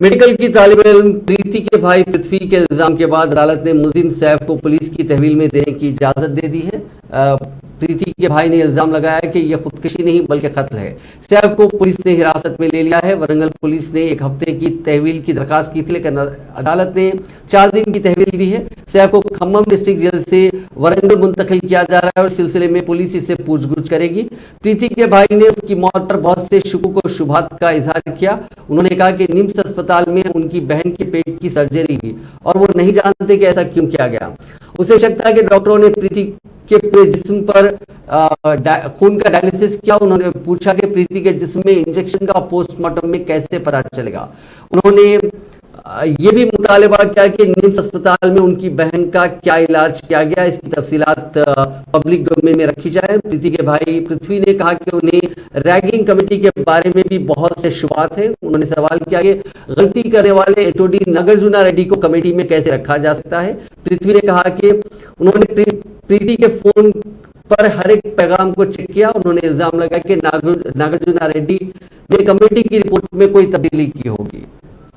Medical की तालिब इल्म प्रीति के भाई पृथ्वी के इल्जाम के बाद अदालत ने मुलजिम सैफ को पुलिस की तहवील में देने की इजाजत दे दी है। प्रीति के भाई ने इल्जाम लगाया कि यह खुदकुशी नहीं बल्कि कत्ल है। सैफ को पुलिस ने हिरासत में ले लिया है। वरंगल पुलिस ने 1 हफ्ते की तहवील की दरखास्त की थी, लेकिन अदालत ने 4 दिन की तहवील दी है। सैफ को खम्मम डिस्ट्रिक्ट जेल से वरंगल मुंतकिल किया जा रहा है और सिलसिले में पुलिस इससे पूछगछ करेगी। प्रीति के भाई ने उसकी मौत पर बहुत से शुकूक और शुबहात का इजहार किया। उन्होंने कहा कि निम्स अस्पताल में उनकी बहन के पेट की सर्जरी हुई और वो नहीं जानते कि ऐसा क्यों किया गया। उसे शक था कि डॉक्टरों ने प्रीति के पूरे जिस्म पर खून का डायलिसिस किया। उन्होंने पूछा कि प्रीति के जिस्म में इंजेक्शन का पोस्टमार्टम में कैसे पता चलेगा। उन्होंने ये भी मुतालिबा किया कि निम्स अस्पताल में उनकी बहन का क्या इलाज किया गया, इसकी तफसीलात पब्लिक डोमेन में रखी जाए। प्रीति के भाई पृथ्वी ने कहा कि उन्हें रैगिंग कमेटी के बारे में भी बहुत से शुबात है। उन्होंने सवाल किया कि गलती करने वाले एचओडी नागार्जुना रेड्डी को कमेटी में कैसे रखा जा सकता है। पृथ्वी ने कहा कि उन्होंने प्रीति के फोन पर हर एक पैगाम को चेक किया। उन्होंने इल्जाम लगाया कि नागार्जुना रेड्डी ने कमेटी की रिपोर्ट में कोई तब्दीली की होगी।